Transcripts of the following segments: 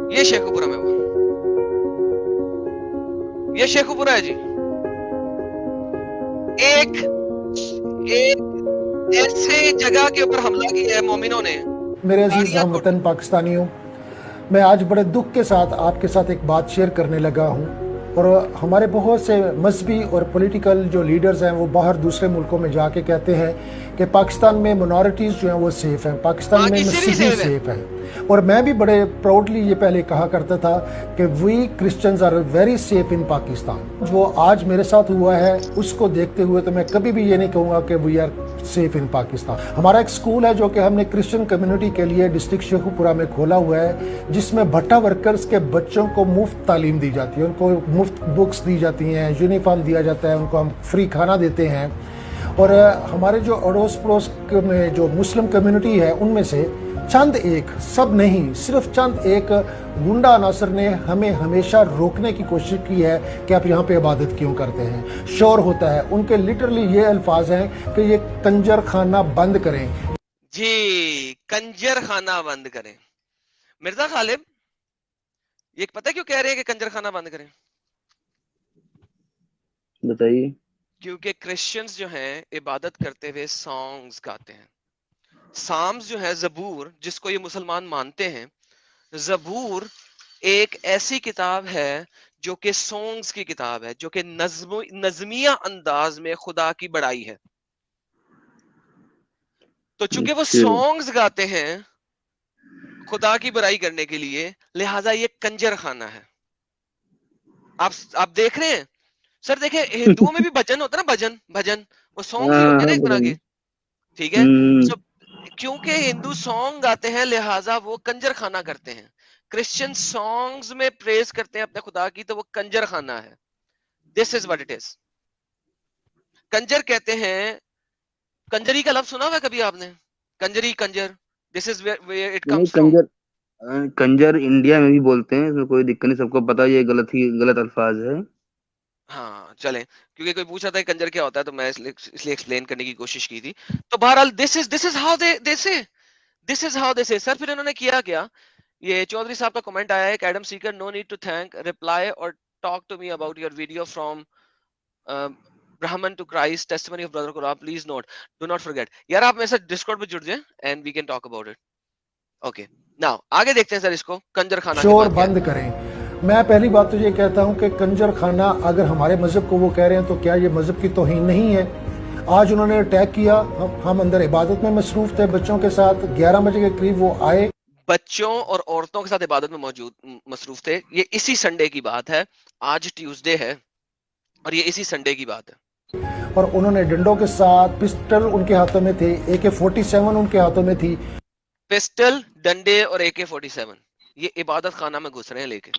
یہ شیخو پورا میں وہ یہ شیخو پورا ہے جی. ایک ایسے جگہ کے اوپر حملہ کیا ہے مومنوں نے. میرے عزیز ہم وطن پاکستانیوں، میں آج بڑے دکھ کے ساتھ آپ کے ساتھ ایک بات شیئر کرنے لگا ہوں، اور ہمارے بہت سے مذہبی اور پولیٹیکل جو لیڈرز ہیں وہ باہر دوسرے ملکوں میں جا کے کہتے ہیں کہ پاکستان میں منورٹیز جو ہیں وہ سیف ہیں، پاکستان میں باقی سری مسیحی سیف ہے. سیف ہیں. اور میں بھی بڑے پراؤڈلی یہ پہلے کہا کرتا تھا کہ وی Christians are very safe in Pakistan. وہ آج میرے ساتھ ہوا ہے، اس کو دیکھتے ہوئے تو میں کبھی بھی یہ نہیں کہوں گا کہ we are safe in Pakistan. ہمارا ایک سکول ہے جو کہ ہم نے کرسچن کمیونٹی کے لیے ڈسٹرکٹ شیخو پورہ میں کھولا ہوا ہے، جس میں بھٹا ورکرز کے بچوں کو مفت تعلیم دی جاتی ہے، ان کو مفت بکس دی جاتی ہیں، یونیفارم دیا جاتا ہے، ان کو ہم فری کھانا دیتے ہیں. اور ہمارے جو اڑوس پڑوس میں جو مسلم کمیونٹی ہے ان میں سے چند ایک، سب نہیں، صرف چند ایک گنڈا عناصر نے ہمیں ہمیشہ روکنے کی کوشش کی ہے کہ آپ یہاں پہ عبادت کیوں کرتے ہیں. شور ہوتا ہے، ان کے لٹرلی یہ الفاظ ہیں کہ یہ کنجر خانہ بند کریں. جی کنجر خانہ بند کریں. مرزا غالب یہ پتہ کیوں کہہ رہے ہیں کہ کنجر خانہ بند کریں؟ بتائیے. کیونکہ کرسچنز جو ہیں عبادت کرتے ہوئے سانگز گاتے ہیں. سامز جو ہے زبور، جس کو یہ مسلمان مانتے ہیں، زبور ایک ایسی کتاب ہے جو کہ سانگز کی کتاب ہے، جو کہ نظمیہ انداز میں خدا کی بڑائی ہے. تو چونکہ وہ اچھا. سانگز گاتے ہیں خدا کی برائی کرنے کے لیے، لہٰذا یہ کنجر خانہ ہے. آپ دیکھ رہے ہیں سر، دیکھیں ہندوؤں میں بھی بھجن ہوتا ہے نا، بھجن وہ سانگز ہی ہاں ہوتے ہیں نا ہاں ایک طرح بتائیے. کے. ٹھیک ہے. کیونکہ ہندو سانگ گاتے ہیں لہٰذا وہ کنجر خانہ کرتے ہیں. کرسچن سانگز میں پریز کرتے ہیں اپنے خدا کی، تو وہ کنجر خانہ ہے. دس از واٹ اٹ از. کنجر کہتے ہیں، کنجری کا لفظ سنا ہوا کبھی آپ نے؟ کنجری، کنجر، دس از ویئر اٹ نہیں کمز فرام. کنجر، کنجر انڈیا میں بھی بولتے ہیں، اس میں کوئی دقت نہیں، سب کو پتا یہ غلط الفاظ ہے. ہاں چلیں، کیونکہ کوئی پوچھا تھا کہ کنجر کیا ہوتا ہے تو میں اس لیے ایکسپلین کرنے کی کوشش کی تھی. تو بہرحال دس از ہاؤ دے سے. سر پھر انہوں نے کیا کیا؟ یہ چودھری صاحب کا کمنٹ آیا ہے کہ Adam seeker no need to thank, reply اور talk to me about your video from Brahmin to Christ testimony of brother قرآن، please note do not forget. یار آپ میرے ساتھ ڈسکورڈ پہ جڑ جائیں and we can talk about it. Okay now آگے دیکھتے ہیں سر اس کو کنجر خانہ کے شور بعد کیا ہے. بند کریں. میں پہلی بات تو یہ کہتا ہوں کہ کنجر خانہ اگر ہمارے مذہب کو وہ کہہ رہے ہیں تو کیا یہ مذہب کی توہین نہیں ہے؟ آج انہوں نے اٹیک کیا، ہم اندر عبادت میں مصروف تھے بچوں کے ساتھ، 11 بجے کے قریب وہ آئے. بچوں اور عورتوں کے ساتھ عبادت میں مصروف تھے. یہ اسی سنڈے کی بات ہے، آج ٹیوزڈے ہے اور یہ اسی سنڈے کی بات ہے. اور انہوں نے ڈنڈوں کے ساتھ، پسٹل ان کے ہاتھوں میں تھے، AK-47 ان کے ہاتھوں میں تھی. پسٹل، ڈنڈے اور AK-47 یہ عبادت خانہ میں گھس رہے ہیں لے کے.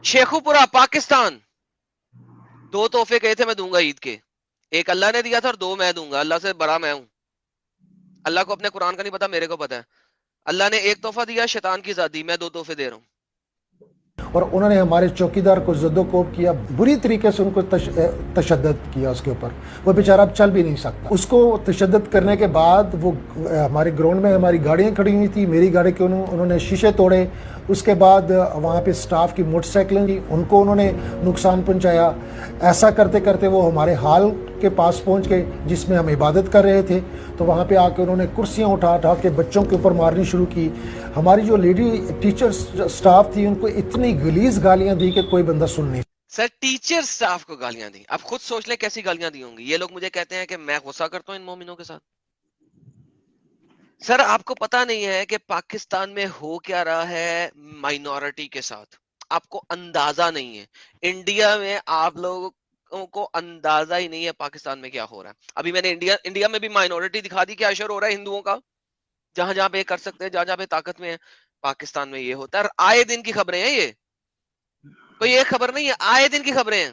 شیخو پورہ پاکستان 2 تحفے کہے تھے میں دوں گا عید کے. ایک اللہ نے دیا تھا اور 2 میں دوں گا. اللہ سے بڑا میں ہوں. اللہ کو اپنے قرآن کا نہیں پتا، میرے کو پتا ہے. اللہ نے ایک تحفہ دیا، شیطان کی ذات دی، میں 2 تحفے دے رہا ہوں. اور انہوں نے ہمارے چوکیدار کو زد و کوب کیا، بری طریقے سے ان کو تشدد کیا اس کے اوپر. وہ بیچارہ اب چل بھی نہیں سکتا. اس کو تشدد کرنے کے بعد وہ ہمارے گراؤنڈ میں ہماری گاڑیاں کھڑی ہوئی تھی، میری گاڑی کے انہوں نے شیشے توڑے. اس کے بعد وہاں پہ سٹاف کی موٹر سائیکلیں تھیں، ان کو انہوں نے نقصان پہنچایا. ایسا کرتے کرتے وہ ہمارے ہال کے پاس پہنچ گئے جس میں ہم عبادت کر رہے تھے. تو وہاں پہ آ کے انہوں نے کرسیاں اٹھا اٹھا کے بچوں کے اوپر مارنی شروع کی. ہماری جو لیڈی ٹیچر سٹاف تھی ان کو اتنی غلیظ گالیاں دی کہ کوئی بندہ سن نہیں. سر ٹیچر سٹاف کو گالیاں دی، آپ خود سوچ لیں کیسی گالیاں دی ہوں گی. یہ لوگ مجھے کہتے ہیں کہ میں غصہ کرتا ہوں ان مومنوں کے ساتھ. سر آپ کو پتا نہیں ہے کہ پاکستان میں ہو کیا رہا ہے مائنورٹی کے ساتھ، آپ کو اندازہ نہیں ہے. انڈیا میں آپ لوگوں کو اندازہ ہی نہیں ہے پاکستان میں کیا ہو رہا ہے. ابھی میں نے انڈیا میں بھی مائنورٹی دکھا دی، کیا اشر ہو رہا ہے ہندوؤں کا، جہاں جہاں پہ کر سکتے ہیں، جہاں جہاں پہ طاقت میں ہے. پاکستان میں یہ ہوتا ہے اور آئے دن کی خبریں ہیں. یہ کوئی ایک خبر نہیں ہے، آئے دن کی خبریں ہیں.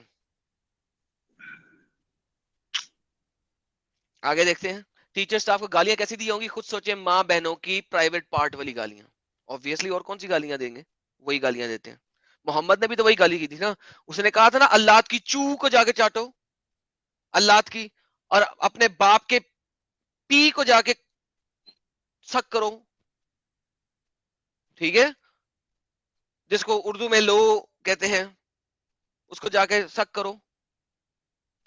آگے دیکھتے ہیں ٹیچر سٹاف کو گالیاں کیسی دی ہوں گی. خود سوچیں، ماں بہنوں کی پرائیویٹ پارٹ والی گالیاں. obviously اور کون سی گالیاں دیں گے، وہی گالیاں دیتے ہیں. محمد نے بھی تو وہی گالی کی تھی نا. اس نے کہا تھا نا اللہ کی چو کو جا کے چاٹو، اللہ کی، اور اپنے باپ کے پی کو جا کے سک کرو. ٹھیک ہے. جس کو اردو میں لو کہتے ہیں، اس کو جا کے سک کرو،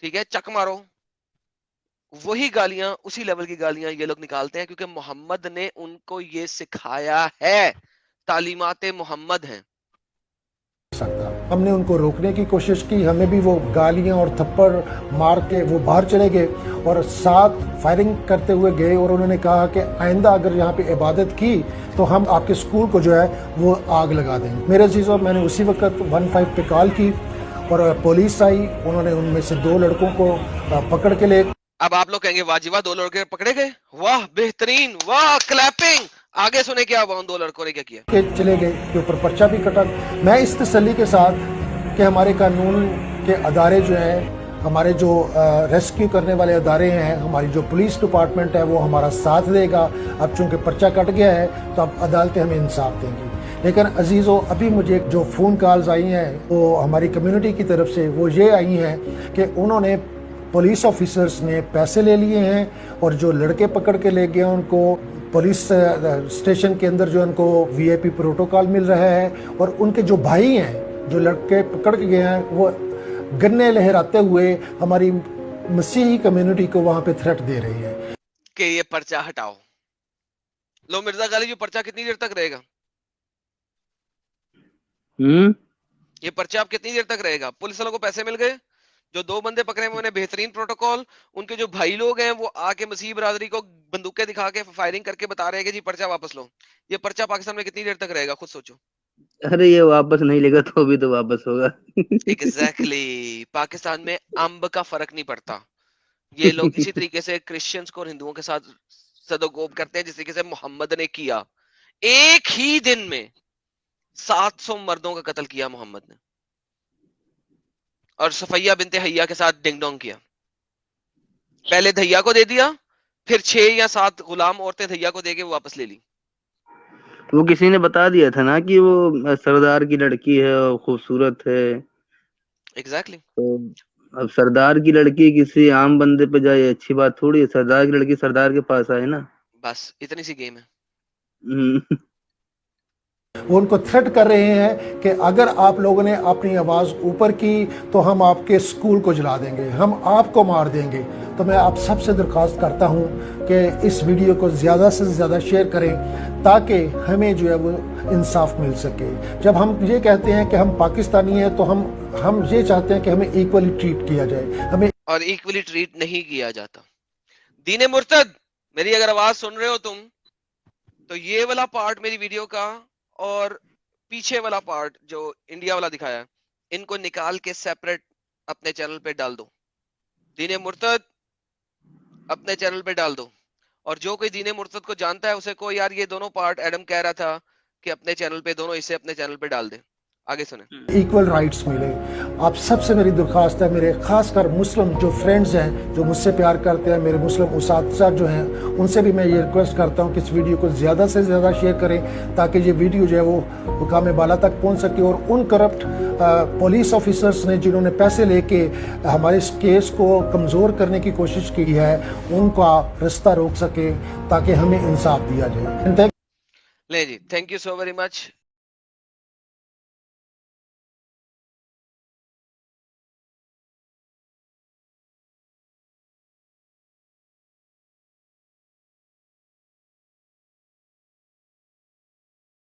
ٹھیک ہے، چک مارو. وہی گالیاں، اسی لیول کی گالیاں یہ لوگ نکالتے ہیں، کیونکہ محمد نے ان کو یہ سکھایا ہے، تعلیمات محمد ہیں. سکتا. ہم نے ان کو روکنے کی کوشش کی، ہمیں بھی وہ گالیاں اور تھپڑ مار کے وہ باہر چلے گئے اور ساتھ فائرنگ کرتے ہوئے گئے، اور انہوں نے کہا کہ آئندہ اگر یہاں پہ عبادت کی تو ہم آپ کے اسکول کو جو ہے وہ آگ لگا دیں گے. میرے عزیزوں، میں نے اسی وقت 15 پہ کال کی اور پولیس آئی، انہوں نے ان میں سے 2 لڑکوں کو پکڑ کے لے. اب آپ لوگ کہیں گے واہ جی واہ، 2 لڑکے پکڑے گئے، واہ بہترین، واہ کلیپنگ. آگے سنے کیا ہوا ان 2 لڑکوں نے کیا کیا. کے چلے گئے کے اوپر پرچہ بھی کٹا. میں اس تسلی کے ساتھ کہ ہمارے قانون کے ادارے جو ہیں، ہمارے جو ریسکیو کرنے والے ادارے ہیں، ہماری جو پولیس ڈپارٹمنٹ ہے وہ ہمارا ساتھ دے گا. اب چونکہ پرچہ کٹ گیا ہے تو اب عدالتیں ہمیں انصاف دیں گی. لیکن عزیزو، ابھی مجھے جو فون کالز آئی ہیں وہ ہماری کمیونٹی کی طرف سے وہ یہ آئی ہیں کہ انہوں نے پولیس آفیسرز نے پیسے لے لیے ہیں اور جو لڑکے پکڑ کے لے گئے ان کو پولیس اسٹیشن کے اندر جو ان کو وی آئی پی پروٹوکال مل رہا ہے، اور ان کے جو بھائی ہیں جو لڑکے پکڑ کے گئے ہیں وہ گنے لہراتے ہوئے ہماری مسیحی کمیونٹی کو وہاں پہ تھریٹ دے رہی ہے کہ یہ پرچہ ہٹاؤ. لو مرزا غالب، جو پرچہ کتنی دیر تک رہے گا؟ یہ پرچہ اب کتنی دیر تک رہے گا؟ پولیس والوں کو پیسے مل گئے، جو 2 بندے پکڑے ہوئے نے بہترین پروٹوکال، ان کے جو بھائی لوگ ہیں وہ آ کے مسیح برادری کو بندوقیں دکھا کے فائرنگ کر کے بتا رہے ہیں کہ جی پرچہ واپس لو. یہ پرچہ پاکستان میں کتنی دیر تک رہے گا؟ خود سوچو. ارے یہ واپس نہیں لے گا تو بھی تو واپس ہوگا. ایگزیکٹلی. پاکستان میں امب کا فرق نہیں پڑتا. یہ لوگ اسی طریقے سے کرسچنز کو اور ہندوؤں کے ساتھ سدوگوب کرتے ہیں جس طریقے سے محمد نے کیا. ایک ہی دن میں 700 مردوں کا قتل کیا محمد نے، اور صفیہ بنت حیہ کے ساتھ ڈنگ ڈونگ کیا. پہلے دھیا کو دے دیا، پھر 6 یا 7 غلام عورتیں دھیا کو دے کے واپس لے لی. وہ کسی نے بتا دیا تھا نا کہ وہ سردار کی لڑکی ہے اور خوبصورت ہے. ایگزیکٹلی. تو اب سردار کی لڑکی کسی عام بندے پہ جائے اچھی بات تھوڑی ہے. سردار کی لڑکی سردار کے پاس آئے نا. بس اتنی سی گیم ہے. وہ ان کو تھریٹ کر رہے ہیں کہ اگر آپ لوگوں نے اپنی آواز اوپر کی تو ہم آپ کے اسکول کو جلا دیں گے، ہم آپ کو مار دیں گے. تو میں آپ سب سے درخواست کرتا ہوں کہ اس ویڈیو کو زیادہ سے زیادہ شیئر کریں تاکہ ہمیں جو ہے وہ انصاف مل سکے. جب ہم یہ کہتے ہیں کہ ہم پاکستانی ہیں تو ہم یہ چاہتے ہیں کہ ہمیں ایکولی ٹریٹ کیا جائے. ہمیں اور ایکولی ٹریٹ نہیں کیا جاتا. دین مرتد، میری اگر آواز سن رہے ہو تم تو یہ والا پارٹ میری ویڈیو کا اور پیچھے والا پارٹ جو انڈیا والا دکھایا، ان کو نکال کے سیپریٹ اپنے چینل پہ ڈال دو. دین مرتد اپنے چینل پہ ڈال دو. اور جو کوئی دین مرتد کو جانتا ہے اسے کو یار یہ دونوں پارٹ ایڈم کہہ رہا تھا کہ اپنے چینل پہ دونوں اسے اپنے چینل پہ ڈال دیں. آگے سنیں. ایکول رائٹس ملے. آپ سب سے میری درخواست ہے، میرے خاص کر مسلم جو فرینڈز ہیں جو مجھ سے پیار کرتے ہیں، میرے مسلم اساتذہ جو ہیں، ان سے بھی میں یہ ریکویسٹ کرتا ہوں کہ اس ویڈیو کو زیادہ سے زیادہ شیئر کریں تاکہ یہ ویڈیو جو ہے وہ مقام بالا تک پہنچ سکے اور ان کرپٹ پولیس آفیسرز نے جنہوں نے پیسے لے کے ہمارے اس کیس کو کمزور کرنے کی کوشش کی ہے ان کا رستہ روک سکے تاکہ ہمیں انصاف دیا جائے. لیں جی، thank you so very much.